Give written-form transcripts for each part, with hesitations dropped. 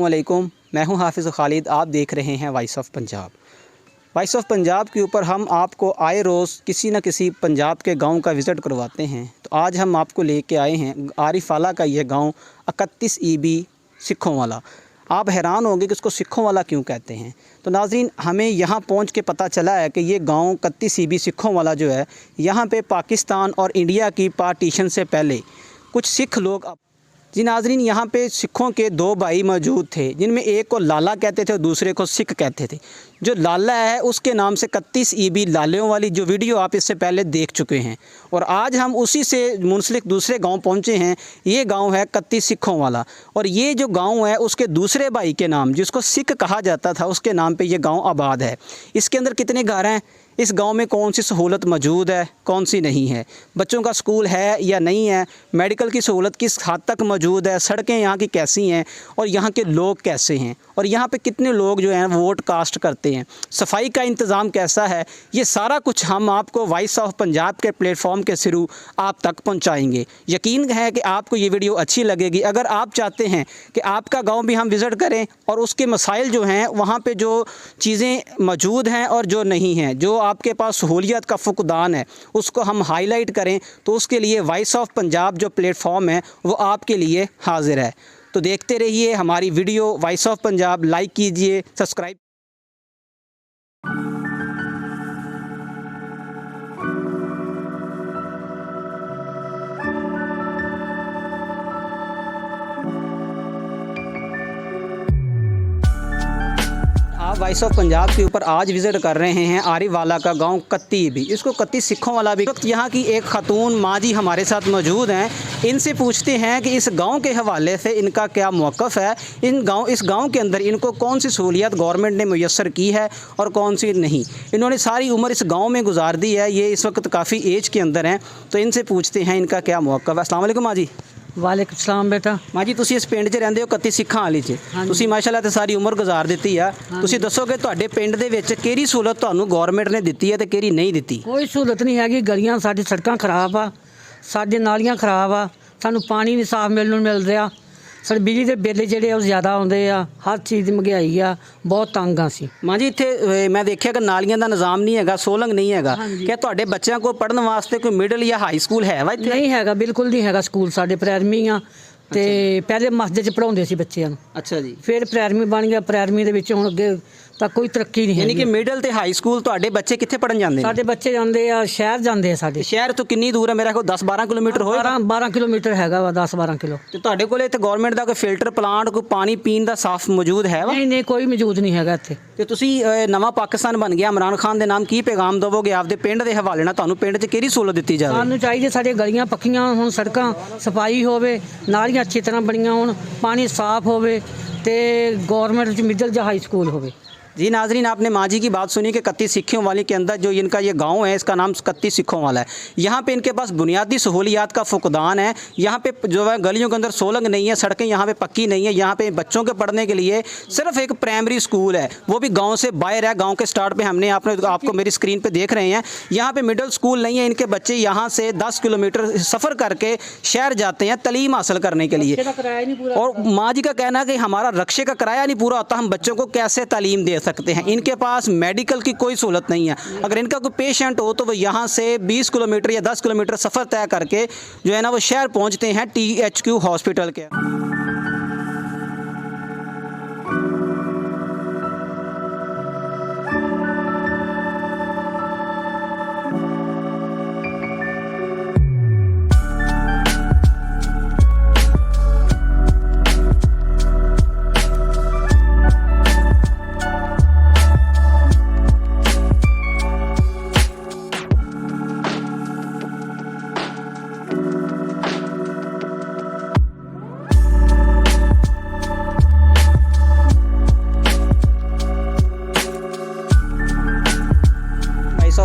वालेकुम, मैं हूं हाफिज़ खालिद। आप देख रहे हैं voice of Punjab. Voice of Punjab के ऊपर हम आपको आए रोज़ किसी न किसी पंजाब के गांव का विज़िट करवाते हैं। तो आज हम आपको लेके आए हैं आरिफ आला का यह गांव 31 ईबी सिखों वाला। आप हैरान होंगे कि उसको सिखों वाला क्यों कहते हैं। तो नाज़रीन, हमें यहाँ पहुँच के पता चला है कि ये गांव 31 ईबी सिखों वाला जो है, यहाँ पे पाकिस्तान और इंडिया की पार्टीशन से पहले कुछ सिख लोग जी नाज़रीन, यहाँ पे सिखों के दो भाई मौजूद थे, जिनमें एक को लाला कहते थे और दूसरे को सिख कहते थे। जो लाला है उसके नाम से 31 ईबी लालियों वाली जो वीडियो आप इससे पहले देख चुके हैं, और आज हम उसी से मुंसलिक दूसरे गांव पहुँचे हैं। ये गांव है 31 सिखों वाला, और ये जो गांव है उसके दूसरे भाई के नाम, जिसको सिख कहा जाता था, उसके नाम पे ये गांव आबाद है। इसके अंदर कितने घर हैं, इस गांव में कौन सी सहूलत मौजूद है, कौन सी नहीं है, बच्चों का स्कूल है या नहीं है, मेडिकल की सहूलत किस हद तक मौजूद है, सड़कें यहाँ की कैसी हैं, और यहाँ के लोग कैसे हैं, और यहाँ पे कितने लोग जो हैं वोट कास्ट करते हैं, सफाई का इंतज़ाम कैसा है, ये सारा कुछ हम आपको वॉइस ऑफ पंजाब के प्लेटफॉर्म के थ्रू आप तक पहुँचाएँगे। यकीन है कि आपको ये वीडियो अच्छी लगेगी। अगर आप चाहते हैं कि आपका गाँव भी हम विज़िट करें और उसके मसाइल जो हैं, वहाँ पर जो चीज़ें मौजूद हैं और जो नहीं हैं, जो आपके पास सहूलियत का फुकदान है, उसको हम हाईलाइट करें, तो उसके लिए वॉइस ऑफ पंजाब जो प्लेटफॉर्म है वो आपके लिए हाजिर है। तो देखते रहिए हमारी video voice of Punjab, like कीजिए, सब्सक्राइब। आप वॉइस ऑफ पंजाब के ऊपर आज विज़िट कर रहे हैं आरिफ वाला का गांव 31 ईबी, इसको 31 सिखों वाला भी। वक्त यहाँ की एक खातून माँ जी हमारे साथ मौजूद हैं। इनसे पूछते हैं कि इस गांव के हवाले से इनका क्या मौक़िफ़ है, इस गांव के अंदर इनको कौन सी सहूलियत गवर्नमेंट ने मुयस्सर की है और कौन सी नहीं। इन्होंने सारी उम्र इस गाँव में गुजार दी है, ये इस वक्त काफ़ी एज के अंदर हैं। तो इनसे पूछते हैं इनका क्या मौक़िफ़ है। अस्सलाम वालेकुम माँ जी। वालेकुम सलाम बेटा। माँ जी, ਤੁਸੀਂ ਇਸ ਪਿੰਡ 'ਚ ਰਹਿੰਦੇ ਹੋ 31 ਸਿੱਖਾਂ ਵਾਲੀ 'ਚ, ਤੁਸੀਂ ਮਾਸ਼ਾਅੱਲਾ ਤੇ ਸਾਰੀ ਉਮਰ ਗੁਜ਼ਾਰ ਦਿੱਤੀ ਆ। ਤੁਸੀਂ ਦੱਸੋ ਕਿ ਤੁਹਾਡੇ ਪਿੰਡ ਦੇ ਵਿੱਚ ਕਿਹੜੀ ਸਹੂਲਤ ਤੁਹਾਨੂੰ ਗਵਰਨਮੈਂਟ ਨੇ ਦਿੱਤੀ ਹੈ ਤੇ ਕਿਹੜੀ ਨਹੀਂ ਦਿੱਤੀ। ਕੋਈ ਸਹੂਲਤ ਨਹੀਂ ਹੈਗੀ। ਗਲੀਆਂ ਸਾਡੀ ਸੜਕਾਂ ਖਰਾਬ ਆ, ਸਾਡੇ ਨਾਲੀਆਂ ਖਰਾਬ ਆ, ਸਾਨੂੰ ਪਾਣੀ ਨਹੀਂ ਸਾਫ਼ ਮਿਲ ਰਿਹਾ। ਸਾਡੇ ਬਿਜਲੀ ਦੇ ਬਿੱਲ ਜਿਹੜੇ ਉਹ ਜ਼ਿਆਦਾ ਆਉਂਦੇ ਆ, ਹਰ ਚੀਜ਼ ਦੀ ਮਹਿੰਗਾਈ ਆ, ਬਹੁਤ ਤੰਗ ਆ ਅਸੀਂ। ਮਾਂ ਜੀ, ਇੱਥੇ ਮੈਂ ਦੇਖਿਆ ਕਿ ਨਾਲੀਆਂ ਦਾ ਨਿਜ਼ਾਮ ਨਹੀਂ ਹੈਗਾ, ਸੋਲੰਗ ਨਹੀਂ ਹੈਗਾ। ਕਿ ਤੁਹਾਡੇ ਬੱਚਿਆਂ ਕੋਲ ਪੜ੍ਹਨ ਵਾਸਤੇ ਕੋਈ ਮਿਡਲ ਜਾਂ ਹਾਈ ਸਕੂਲ ਹੈ ਵਾ ਇੱਥੇ? ਨਹੀਂ ਹੈਗਾ, ਬਿਲਕੁਲ ਨਹੀਂ ਹੈਗਾ ਸਕੂਲ। ਸਾਡੇ ਪ੍ਰਾਇਮਰੀ ਆ ਤੇ ਪਹਿਲੇ ਮਸਜਿਦ 'ਚ ਪੜ੍ਹਾਉਂਦੇ ਸੀ ਬੱਚਿਆਂ ਨੂੰ। ਅੱਛਾ ਜੀ। ਫਿਰ ਪ੍ਰਾਇਮਰੀ ਬਣ ਗਿਆ, ਪ੍ਰਾਇਮਰੀ ਦੇ ਵਿੱਚ ਹੁਣ ਅੱਗੇ ਤਾਂ ਕੋਈ ਤਰੱਕੀ ਨਹੀਂ ਹੈ। ਯਾਨੀ ਕਿ ਮਿਡਲ ਤੇ ਹਾਈ ਸਕੂਲ ਤੁਹਾਡੇ ਬੱਚੇ ਕਿੱਥੇ ਪੜ੍ਹਨ ਜਾਂਦੇ ਨੇ? ਸਾਡੇ ਬੱਚੇ ਜਾਂਦੇ ਆ ਸ਼ਹਿਰ ਜਾਂਦੇ ਆ। ਸਾਡੇ ਸ਼ਹਿਰ ਤੋਂ ਕਿੰਨੀ ਦੂਰ ਹੈ? ਮੇਰਾ ਕੋਲ 10-12 ਕਿਲੋਮੀਟਰ ਹੋਏਗਾ। 12 ਕਿਲੋਮੀਟਰ ਹੈਗਾ ਵਾ, 10-12 ਕਿਲੋ। ਤੇ ਤੁਹਾਡੇ ਕੋਲ ਇੱਥੇ ਗਵਰਨਮੈਂਟ ਦਾ ਕੋਈ ਫਿਲਟਰ ਪਲਾਂਟ, ਕੋਈ ਪਾਣੀ ਪੀਣ ਦਾ ਸਾਫ਼ ਮੌਜੂਦ ਹੈ ਵਾ? ਨਹੀਂ, ਕੋਈ ਮੌਜੂਦ ਨਹੀਂ ਹੈਗਾ ਇੱਥੇ। ਤੇ ਤੁਸੀਂ ਨਵਾਂ ਪਾਕਿਸਤਾਨ ਬਣ ਗਿਆ ਇਮਰਾਨ ਖਾਨ ਦੇ ਨਾਮ, ਕੀ ਪੈਗਾਮ ਦੇਵੋਗੇ ਆਪਦੇ ਪਿੰਡ ਦੇ ਹਵਾਲੇ ਨਾਲ? ਤੁਹਾਨੂੰ ਪਿੰਡ 'ਚ ਕਿਹੜੀ ਸਹੂਲਤ ਦਿੱਤੀ ਜਾਵੇ? ਸਾਨੂੰ ਚਾਹੀਦੀ ਸਾਡੀਆਂ ਗਲੀਆਂ ਪੱਕੀਆਂ ਹੋਣ, ਸੜਕਾਂ ਸਫਾਈ ਹੋਵੇ, ਨਾਲੀਆਂ ਅੱਛੀ ਤਰ੍ਹਾਂ ਬਣੀਆਂ ਹੋਣ, ਪਾਣੀ ਸਾਫ਼ ਹੋਵੇ ਤੇ गवर्नमेंट ਚ मिडल ਜਾਂ हाई स्कूल होवे। जी नाजरीन, आपने माँ जी की बात सुनी कि 31 सिखों वाले के अंदर जो इनका ये गांव है, इसका नाम 31 सिखों वाला है। यहाँ पे इनके पास बुनियादी सहूलियात का फुकदान है। यहाँ पे जो है गलियों के अंदर सोलंग नहीं है, सड़कें यहाँ पे पक्की नहीं है। यहाँ पे बच्चों के पढ़ने के लिए सिर्फ एक प्राइमरी स्कूल है, वो भी गाँव से बाहर है। गाँव के स्टार्ट पर हमने आपको मेरी स्क्रीन पर देख रहे हैं, यहाँ पर मिडल स्कूल नहीं है। इनके बच्चे यहाँ से 10 किलोमीटर सफ़र करके शहर जाते हैं तलीम हासिल करने के लिए। और माँ जी का कहना है कि हमारा रक्शे का किराया नहीं पूरा होता, हम बच्चों को कैसे तालीम दे सकते हैं। इनके पास मेडिकल की कोई सहूलत नहीं है। अगर इनका कोई पेशेंट हो तो वो यहाँ से 20 किलोमीटर या 10 किलोमीटर सफ़र तय करके जो है ना वो शहर पहुँचते हैं THQ हॉस्पिटल के।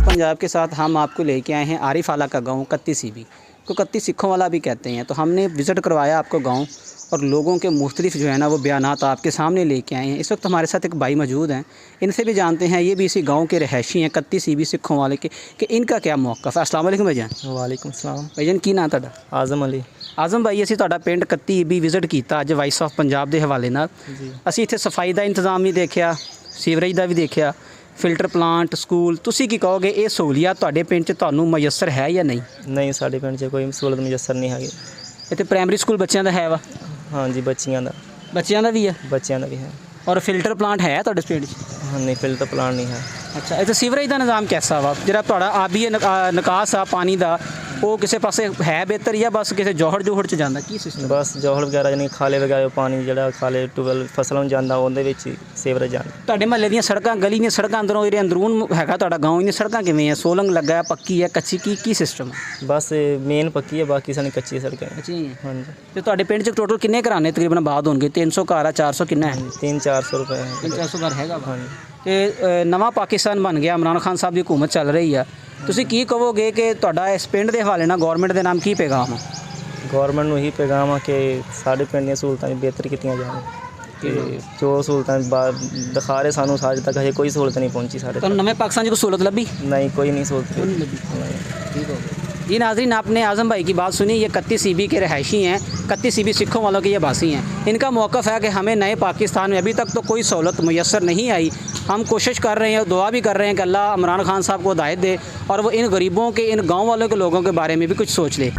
पंजाब के साथ हम आपको लेके आए हैं आरिफ आला का गांव 31 ईबी। को कत्ती सिखों वाला भी कहते हैं। तो हमने विज़िट करवाया आपको गाँव और लोगों के मुख्तलिफ जो है ना वो बयानात आपके सामने लेके आए हैं। इस वक्त हमारे साथ एक भाई मौजूद हैं, इनसे भी जानते हैं, ये भी इसी गांव के रहायशी हैं कत्ती सीबी सिखों वाले के, कि इनका क्या मौक़िफ़ है। अस्सलाम वालेकुम भाईजान। वालेकुम सलाम। भाईजान की नाम तुहाडा? आज़म अली आज़म भाई, ਅਸੀਂ ਤੁਹਾਡਾ ਪਿੰਡ ਕੱਤੀ ਵੀ ਵਿਜ਼ਿਟ ਕੀਤਾ ਅੱਜ ਵਾਇਸ ਆਫ ਪੰਜਾਬ ਦੇ ਹਵਾਲੇ ਨਾਲ। ਜੀ। ਅਸੀਂ ਇੱਥੇ ਸਫਾਈ ਦਾ ਇੰਤਜ਼ਾਮ ਵੀ ਦੇਖਿਆ, ਸੀਵਰੇਜ ਦਾ ਵੀ ਦੇਖਿਆ, ਫਿਲਟਰ ਪਲਾਂਟ, ਸਕੂਲ। ਤੁਸੀਂ ਕੀ ਕਹੋਗੇ ਇਹ ਸਹੂਲੀਅਤ ਤੁਹਾਡੇ ਪਿੰਡ 'ਚ ਤੁਹਾਨੂੰ ਮੁਯੱਸਰ ਹੈ ਜਾਂ ਨਹੀਂ? ਨਹੀਂ, ਸਾਡੇ ਪਿੰਡ 'ਚ ਕੋਈ ਸਹੂਲਤ ਮੁਯੱਸਰ ਨਹੀਂ ਹੈਗੀ। ਇੱਥੇ ਪ੍ਰਾਇਮਰੀ ਸਕੂਲ ਬੱਚਿਆਂ ਦਾ ਹੈ ਵਾ? ਹਾਂਜੀ, ਬੱਚਿਆਂ ਦਾ ਵੀ ਹੈ ਵੀ ਹੈ। ਔਰ ਫਿਲਟਰ ਪਲਾਂਟ ਹੈ ਤੁਹਾਡੇ ਪਿੰਡ 'ਚ? ਹਾਂ, ਨਹੀਂ, ਫਿਲਟਰ ਪਲਾਨ ਨਹੀਂ ਹੈ। ਅੱਛਾ, ਇੱਥੇ ਸੀਵਰੇਜ ਦਾ ਨਿਜ਼ਾਮ ਕੈਸਾ ਵਾ? ਜਿਹੜਾ ਤੁਹਾਡਾ ਆਬੀ ਨਿਕਾਸ ਆ ਪਾਣੀ ਦਾ, ਉਹ ਕਿਸੇ ਪਾਸੇ ਹੈ ਬਿਹਤਰ ਜਾਂ ਬਸ ਕਿਸੇ ਜੋਹੜ ਜੋਹੜ 'ਚ ਜਾਂਦਾ? ਕੀ ਸਿਸਟਮ? ਬਸ ਜੋਹਲ ਵਗੈਰਾ ਜਾਨੀ ਖਾਲੇ ਵਗੈਰਾ ਪਾਣੀ ਜਿਹੜਾ ਖਾਲੇ ਟੂਬਲ ਫਸਲਾਂ ਨੂੰ ਜਾਂਦਾ ਉਹਦੇ ਵਿੱਚ ਹੀ ਸੀਵਰੇਜ ਜਾਂਦਾ। ਤੁਹਾਡੇ ਮਹੱਲੇ ਦੀਆਂ ਸੜਕਾਂ, ਗਲੀ ਦੀਆਂ ਸੜਕਾਂ, ਅੰਦਰੋਂ ਜਿਹੜੇ ਅੰਦਰੂਨ ਹੈਗਾ ਤੁਹਾਡਾ ਗਾਉਂ, ਇਹਦੀਆਂ ਸੜਕਾਂ ਕਿਵੇਂ ਆ? ਸੋਲੰਗ ਲੱਗਾ, ਪੱਕੀ ਹੈ, ਕੱਚੀ, ਕੀ ਸਿਸਟਮ ਹੈ? ਬਸ ਮੇਨ ਪੱਕੀ ਹੈ, ਬਾਕੀ ਸਾਡੀ ਕੱਚੀ ਸੜਕਾਂ ਹੈ। ਅੱਛੀ ਹੈ। ਹਾਂਜੀ। ਤੇ ਤੁਹਾਡੇ ਪਿੰਡ 'ਚ ਟੋਟਲ ਕਿੰਨੇ ਘਰਾਣੇ ਤਕਰੀਬਨ ਆਬਾਦ ਹੋਣਗੇ? 300 ਘਰ ਆ, 400 ਕਿੰਨਾ ਹੈ? 300-400 ਰੁਪਏ ਹੈ। 300 ਘਰ ਹੈਗਾ ਵਾ। ਹਾਂਜੀ। ਤੇ ਨਵਾਂ ਪਾਕਿਸਤਾਨ ਬਣ ਗਿਆ, ਇਮਰਾਨ ਖਾਨ ਸਾਹਿਬ ਦੀ ਹਕੂਮਤ ਚੱਲ ਰਹੀ ਆ, ਤੁਸੀਂ ਕੀ ਕਹੋਗੇ ਕਿ ਤੁਹਾਡਾ ਇਸ ਪਿੰਡ ਦੇ ਹਵਾਲੇ ਨਾਲ ਗੌਰਮੈਂਟ ਦੇ ਨਾਮ ਕੀ ਪੈਗਾਮ ਆ? ਗੌਰਮੈਂਟ ਨੂੰ ਇਹੀ ਪੈਗਾਮ ਆ ਕਿ ਸਾਡੇ ਪਿੰਡ ਦੀਆਂ ਸਹੂਲਤਾਂ ਵੀ ਬਿਹਤਰ ਕੀਤੀਆਂ ਜਾਣ ਕਿ ਜੋ ਸਹੂਲਤਾਂ ਦਿਖਾ ਰਹੇ ਸਾਨੂੰ ਅੱਜ ਤੱਕ ਹਜੇ ਕੋਈ ਸਹੂਲਤ ਨਹੀਂ ਪਹੁੰਚੀ ਸਾਡੇ ਤੁਹਾਨੂੰ ਨਵੇਂ ਪਾਕਿस्तान 'ਚ ਕੋਈ सहूलत लभी? नहीं, कोई नहीं सहूलत नहीं लगी। नहीं। ठीक हो गया जी। नाज़रीन, आपने आज़म भाई की बात सुनी। ये कत्ती सीबी के रहायशी हैं, कत्ती सीबी सिखों वालों के ये बासी हैं। इनका मौक़िफ़ है कि हमें नए पाकिस्तान में अभी तक तो कोई सहूलत मुयस्सर नहीं आई। हम कोशिश कर रहे हैं, दुआ भी कर रहे हैं कि अल्लाह इमरान खान साहब को हिदायत दे और वो इन गरीबों के, इन गाँव वालों के लोगों के बारे में भी कुछ सोच ले।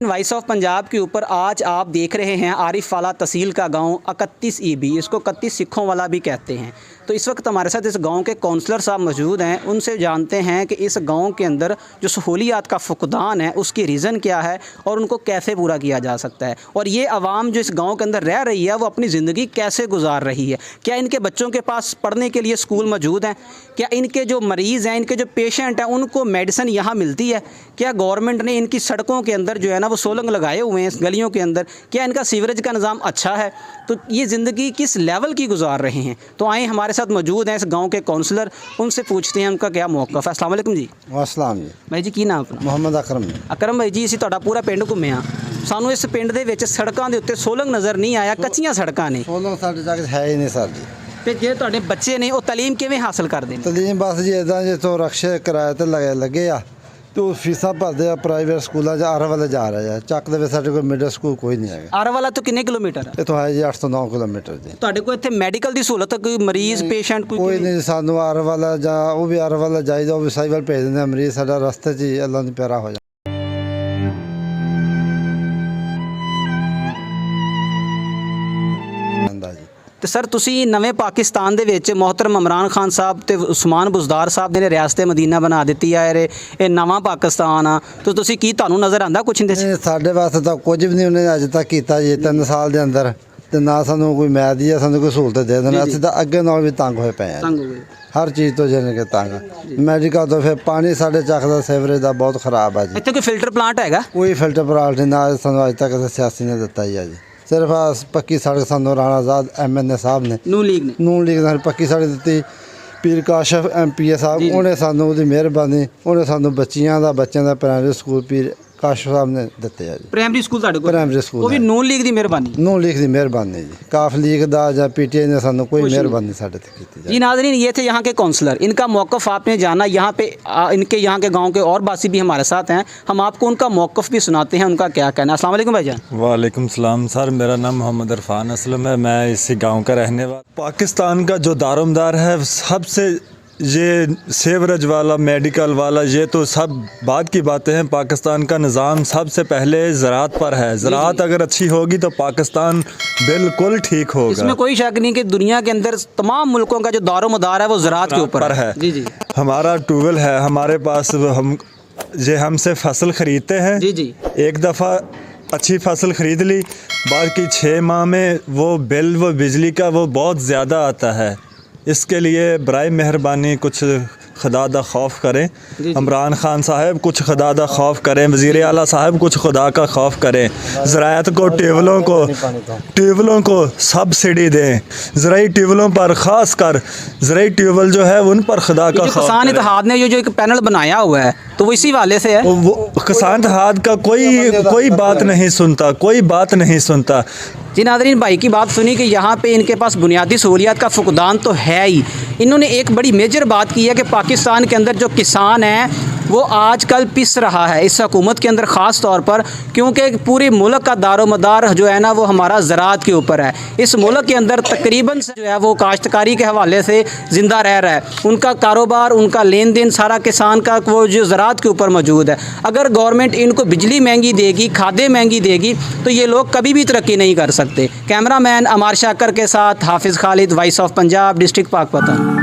वॉइस ऑफ पंजाब के ऊपर आज आप देख रहे हैं आरिफ वाला तहसील का गांव 31 ईबी, इसको 31 सिखों वाला भी कहते हैं। तो इस वक्त हमारे साथ इस गांव के काउंसलर साहब मौजूद हैं, उनसे जानते हैं कि इस गांव के अंदर जो सहूलियात का फुकदान है उसकी रीज़न क्या है और उनको कैसे पूरा किया जा सकता है, और ये आवाम जो इस गांव के अंदर रह रही है वो अपनी ज़िंदगी कैसे गुजार रही है। क्या इनके बच्चों के पास पढ़ने के लिए स्कूल मौजूद हैं? क्या इनके जो मरीज़ हैं, इनके जो पेशेंट हैं, उनको मेडिसिन यहाँ मिलती है? क्या गवर्नमेंट ने इनकी सड़कों के अंदर जो है ना वो सोलंग लगाए हुए हैं इस गलियों के अंदर? क्या इनका सीवरेज का निज़ाम अच्छा है? तो ये ज़िंदगी किस लेवल की गुजार रहे हैं? तो आए हमारे साथ मौजूद हैं इस गांव के काउंसलर, उनसे पूछते हैं उनका क्या मौक़िफ़ है। अस्सलाम वालेकुम जी। ਵਾਸਲਾਮ ਜੀ। भाई जी की नाम अपना? ਮੁਹੰਮਦ ਅਕਰਮ ਜੀ। ਅਕਰਮ ਭਾਈ ਜੀ, ਅਸੀਂ ਤੁਹਾਡਾ ਪੂਰਾ ਪਿੰਡ ਘੁੰਮੇ ਆ, ਸਾਨੂੰ ਇਸ ਪਿੰਡ ਦੇ ਵਿੱਚ ਸੜਕਾਂ ਦੇ ਉੱਤੇ ਸੋਲੰਗ ਨਜ਼ਰ ਨਹੀਂ ਆਇਆ, ਕੱਚੀਆਂ ਸੜਕਾਂ ਨੇ। ਸੋਲੰਗ ਸਾਡੇ ਤੱਕ ਹੈ ਹੀ ਨਹੀਂ ਸਰ ਜੀ। ਤੇ ਜੇ ਤੁਹਾਡੇ ਬੱਚੇ ਨੇ ਉਹ ਤਾਲੀਮ ਕਿਵੇਂ ਹਾਸਲ ਕਰਦੇ ਨੇ? ਤਲੀਮ ਬਸ ਜੀ ਇਦਾਂ ਜੇ ਤੋਂ ਰਕਸ਼ੇ ਕਿਰਾਏ ਤੇ ਲੱਗੇ ਆ ਤੇ ਉਹ ਫੀਸਾਂ ਭਰਦੇ ਆ ਪ੍ਰਾਈਵੇਟ ਸਕੂਲਾਂ 'ਚ ਆਰ ਵੱਲ ਜਾ ਰਹੇ ਆ। ਚੱਕ ਦੇ ਵਿੱਚ ਸਾਡੇ ਕੋਲ ਮਿਡਲ ਸਕੂਲ ਕੋਈ ਨਹੀਂ ਹੈਗਾ। ਆਰ ਵਾਲਾ ਤੋਂ ਕਿੰਨੇ ਕਿਲੋਮੀਟਰ ਹੈ? ਇੱਥੋਂ ਹੈ ਜੀ 8 ਤੋਂ 9 ਕਿਲੋਮੀਟਰ ਜੀ। ਤੁਹਾਡੇ ਕੋਲ ਇੱਥੇ ਮੈਡੀਕਲ ਦੀ ਸਹੂਲਤ, ਕੋਈ ਮਰੀਜ਼ ਪੇਸ਼ੈਂਟ ਕੋਈ ਨਹੀਂ ਸਾਨੂੰ ਆਰ ਵੱਲ ਜਾਂ ਉਹ ਵੀ ਆਰ ਵੱਲ ਜਾਈਦਾ, ਉਹ ਵੀ ਸਾਈਵਲ ਭੇਜ ਦਿੰਦੇ ਆ ਮਰੀਜ਼ ਸਾਡਾ ਰਸਤੇ 'ਚ ਹੀ ਅੱਲਾਹ ਦੀ ਪਿਆਰਾ ਹੋ ਜਾ। ਤੇ ਸਰ ਤੁਸੀਂ ਨਵੇਂ ਪਾਕਿਸਤਾਨ ਦੇ ਵਿੱਚ ਮੁਹਤਰਮ ਇਮਰਾਨ ਖਾਨ ਸਾਹਿਬ ਤੇ ਉਸਮਾਨ ਬੁਜ਼ਦਾਰ ਸਾਹਿਬ ਨੇ ਰਿਆਸਤ ਮਦੀਨਾ ਬਣਾ ਦਿੱਤੀ ਆ, ਇਹ ਨਵਾਂ ਪਾਕਿਸਤਾਨ ਆ, ਤੇ ਤੁਸੀਂ ਕੀ ਤੁਹਾਨੂੰ ਨਜ਼ਰ ਆਂਦਾ ਕੁਛ ਇਹਦੇ 'ਚ? ਨਹੀਂ, ਸਾਡੇ ਵਾਸਤੇ ਤਾਂ ਕੁਝ ਵੀ ਨਹੀਂ ਉਹਨੇ ਅੱਜ ਤੱਕ ਕੀਤਾ ਜੀ 3 ਸਾਲ ਦੇ ਅੰਦਰ, ਤੇ ਨਾ ਸਾਨੂੰ ਕੋਈ ਮੈਦ ਦੀ ਸਾਨੂੰ ਕੋਈ ਸਹੂਲਤ ਦੇ ਦੇਣ। ਅਸੀਂ ਤਾਂ ਅੱਗੇ ਨਾਲ ਵੀ ਤੰਗ ਹੋਏ ਪਏ ਆ, ਤੰਗ ਹੋ ਗਏ ਹਰ ਚੀਜ਼ ਤੋਂ ਜਾਣੀ ਕਿ ਤੰਗ। ਮੈਡੀਕਲ ਤੋਂ ਫਿਰ ਪਾਣੀ ਸਾਡੇ ਚੱਕ ਦਾ ਸੀਵਰੇਜ ਦਾ ਬਹੁਤ ਖਰਾਬ ਆ ਜੀ। ਇੱਥੇ ਕੋਈ ਫਿਲਟਰ ਪਲਾਂਟ ਹੈਗਾ? ਕੋਈ ਫਿਲਟਰ ਪਲਾਂਟ ਨਹੀਂ, ਨਾ ਸਾਨੂੰ ਅੱਜ ਤੱਕ ਸਿਆਸੀ ਨੇ ਦਿੱਤਾ ਹੀ ਆ ਜੀ। ਸਿਰਫ ਪੱਕੀ ਸੜਕ ਸਾਨੂੰ ਰਾਣਾ ਆਜ਼ਾਦ MNA ਸਾਹਿਬ ਨੇ, ਨੂਨ ਲੀਗ ਨੇ ਪੱਕੀ ਸੜਕ ਦਿੱਤੀ। ਪੀਰ ਕਾਸ਼ਫ MPA ਸਾਹਿਬ, ਉਹਨੇ ਸਾਨੂੰ, ਉਹਦੀ ਮਿਹਰਬਾਨੀ, ਉਹਨੇ ਸਾਨੂੰ ਬੱਚਿਆਂ ਦਾ ਪ੍ਰਾਇਮਰੀ ਸਕੂਲ ਪੀਰ ਕਾਸ਼ਫ ਸਾਹਿਬ ਨੇ ਦਿੱਤੇ ਆ ਜੀ। ਪ੍ਰਾਇਮਰੀ ਸਕੂਲ ਤੁਹਾਡੇ ਕੋਲ? ਪ੍ਰਾਇਮਰੀ ਸਕੂਲ ਉਹ ਵੀ ਨੂਨ ਲੀਗ ਦੀ ਮਿਹਰਬਾਨੀ? ਨੂਨ ਲੀਗ ਦੀ ਮਿਹਰਬਾਨੀ जी। काफ लीग दा या PTI ने सानू कोई मेहरबानी साढ़े तक की जी। नाज़रीन, ये थे यहाँ के काउंसलर, इनका मौक़िफ़ आपने जाना। यहाँ पे इनके यहाँ के गांव के और बासी भी हमारे साथ हैं, हम आपको उनका मौक़िफ़ भी सुनाते हैं, उनका क्या कहना है। अस्सलाम वालेकुम भाईजान। वालेकुम सलाम सर, मेरा नाम मोहम्मद इरफान असलम है, मैं इसी गांव का रहने वाला। पाकिस्तान का जो दारोमदार है सबसे ये सेवरेज वाला, मेडिकल वाला, ये तो सब बात की बातें हैं। पाकिस्तान का निज़ाम सबसे पहले ज़राअत पर है। ज़राअत अगर अच्छी होगी तो पाकिस्तान बिल्कुल ठीक होगा, इसमें कोई शक नहीं कि दुनिया के अंदर तमाम मुल्कों का जो दारोमदार है वो ज़राअत के ऊपर है। जी जी। हमारा ट्यूबवेल है हमारे पास, हम ये हमसे फसल ख़रीदते हैं जी जी। एक दफ़ा अच्छी फसल ख़रीद ली, बाकी 6 माह में वो बिल, वो बिजली का वो बहुत ज़्यादा आता है। इसके लिए बराए मेहरबानी कुछ खुदा दा खौफ करें, इमरान खान साहब कुछ खुदा दा खौफ करें, वज़ीर आला साहब कुछ खुदा का खौफ करें, ज़राअत को ट्यूबवेलों को सब्सिडी दें, ज़राई ट्यूबवेलों पर ख़ास कर ज़राई ट्यूबवेल जो है उन पर खुदा का जो खौफ किसान करें। इत्तेहाद ने जो एक पैनल बनाया हुआ है तो वो इसी वाले से है। वो किसान इत्तेहाद का कोई बात नहीं सुनता। जी नाज़रीन, भाई की बात सुनी कि यहाँ पे इनके पास बुनियादी सहूलियात का फुकदान तो है ही। इन्होंने एक बड़ी मेजर बात की है कि पाकिस्तान के अंदर जो किसान है वो आजकल पिस रहा है इस हुकूमत के अंदर ख़ास तौर पर, क्योंकि पूरे मुल्क का दारोमदार जो है ना वो हमारा ज़राअत के ऊपर है। इस मुल्क के अंदर तकरीबन जो है वो काश्तकारी के हवाले से ज़िंदा रह रहा है। उनका कारोबार, उनका लेन देन सारा किसान का वो जो ज़राअत के ऊपर मौजूद है। अगर गवर्नमेंट इनको बिजली महंगी देगी, खादें महंगी देगी तो ये लोग कभी भी तरक्की नहीं कर सकते। कैमरामैन अमार शाकर के साथ हाफिज़ Khalid, voice of Punjab, district Pakpattan.